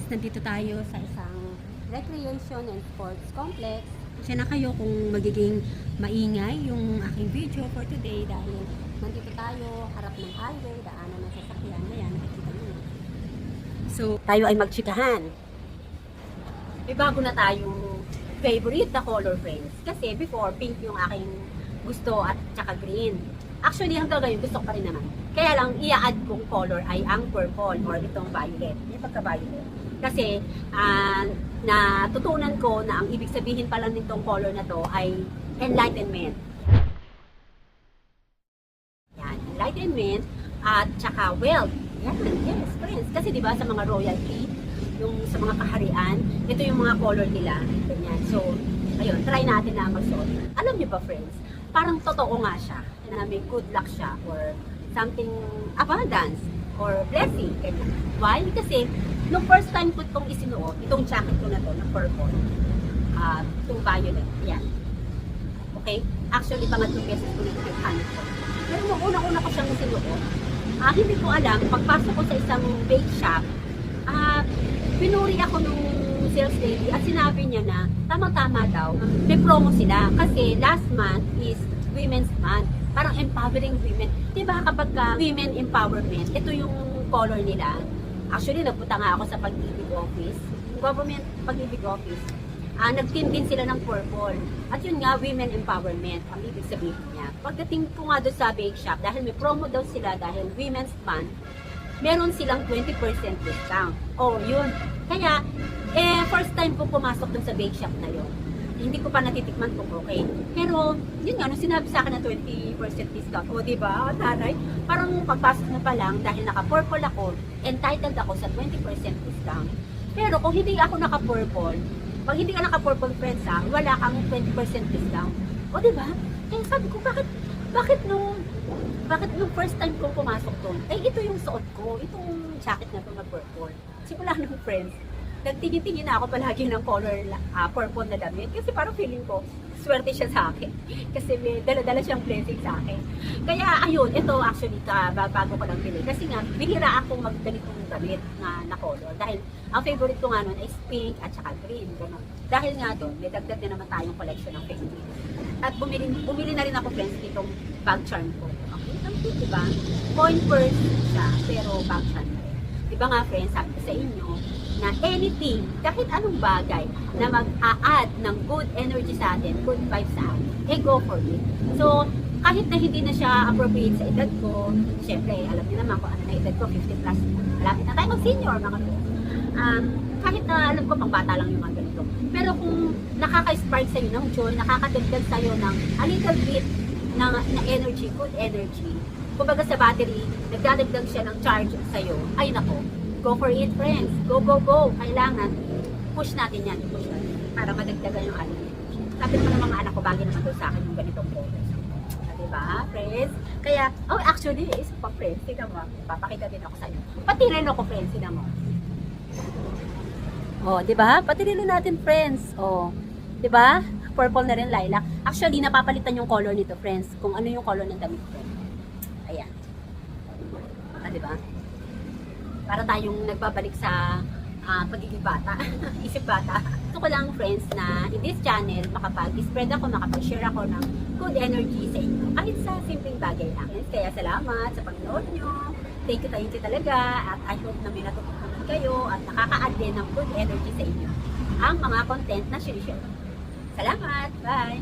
friends, nandito tayo sa isang recreation and sports complex. Siya na kayo kung magiging maingay yung aking video for today dahil nandito tayo harap ng highway, daanan ng sasakyan. Ayan, nakikita nyo. So, tayo ay magchikahan. May bago na tayong favorite na color, friends. Kasi before, pink yung aking gusto at saka green. Actually, hanggang ngayon gusto ko pa rin naman. Kaya lang, i-add kong color ay ang purple or itong violet. May pagka-violet. Kasi, natutunan ko na ang ibig sabihin pala nitong color na to ay enlightenment. Yan, enlightenment at saka wealth. Yan, yes, friends. Kasi diba sa mga royalty, yung sa mga kaharian, ito yung mga color nila. Ganyan. So, ayun, try natin na magsuot. Alam niyo ba, friends, parang totoo nga siya na may good luck siya or something abundance or blessing. Ganyan. Why? Kasi, nung first time ko itong isinuot, itong jacket ko na to, na purple, itong violet, yan. Okay? Actually, pangatlong beses ko na pinaghanap ko. Pero nung una-una ko siyang isinuot, hindi ko alam, pagpasok ko sa isang bake shop, pinuri ako nung sales lady at sinabi niya na tama-tama daw, may promo sila kasi last month is Women's Month. Parang empowering women. Diba kapag women empowerment, ito yung color nila. Actually, nagpunta nga ako sa Pag-ibig Office, government Pag-ibig Office. Nag-team din sila ng purple. At yun nga, women empowerment, ang ibig sabihin niya. Pagdating ko nga doon sa bake shop, dahil may promo daw sila, dahil Women's Month, meron silang 20% discount. Oh, yun. Kaya, first time ko pumasok dun sa bake shop na yun. Hindi ko pa natitikman kung okay. Pero, yun nga, nung sinabi sa akin na 20% discount, o diba, taray, parang pagpasok na pa lang, dahil naka-purple ako, entitled ako sa 20% discount. Pero kung hindi ako naka-purple, pag hindi ka naka-purple friends wala kang 20% discount. O diba? Kaya sabi ko, bakit nung first time ko pumasok doon, ito yung suot ko, itong jacket na ito na purple. Simula nung friends, nagtingin-tingin na ako palagi ng color purple na damit. Kasi parang feeling ko, swerte siya sa akin. Kasi may dala-dala siyang blessing sa akin. Kaya ayun, ito actually bago ko lang pili. Kasi nga, bihira akong magganitong damit na color. Dahil ang favorite ko nga nun is pink at saka green. Ganun. Dahil nga doon, may dagdag na naman tayong collection ng favorite. At bumili na rin ako friends ditong bag charm ko. Okay, ang cute, diba? Coin purse siya, pero bag charm na rin. Diba nga friends, sabi ko sa inyo, na anything, kahit anong bagay na mag-a-add ng good energy sa atin, good vibes sa atin, go for it. So, kahit na hindi na siya appropriate sa edad ko, syempre, alam niyo naman kung ano na edad ko, 50 plus, malapit na tayo mag-senior, mga friends. Kahit na alam ko, pang bata lang yung mga ganito. Pero kung nakaka-spark sa'yo ng joy, nakakadagdag sa'yo ng a little bit na energy, good energy, kumbaga sa battery, nagdadagdag siya ng charge sa'yo, ay nako, go for it, friends. Go, go, go. Kailangan, push natin yan. Push natin para madagdagan yung ano. Sabi naman ng mga anak ko, bagay naman doon sa akin yung ganitong colors. Diba, friends? Kaya, actually, isa pa, friends. Tignan mo, papakita din ako sa inyo. Pati rin ako, friends. Tignan mo. Diba? Pati rin natin, friends. Diba? Purple na rin, lilac. Actually, napapalitan yung color nito, friends. Kung ano yung color ng damit ko. Ayan. Diba? Para tayong nagbabalik sa pagiging bata, isip bata. Gusto ko lang, friends, na in this channel, makapag-spread ako, makapag-share ako ng good energy sa inyo. Kahit sa simpleng bagay lang. Kaya salamat sa panonood nyo. Thank you talaga. At I hope na may natutunan kayo at nakaka-add din ng good energy sa inyo ang mga content na share. Salamat! Bye!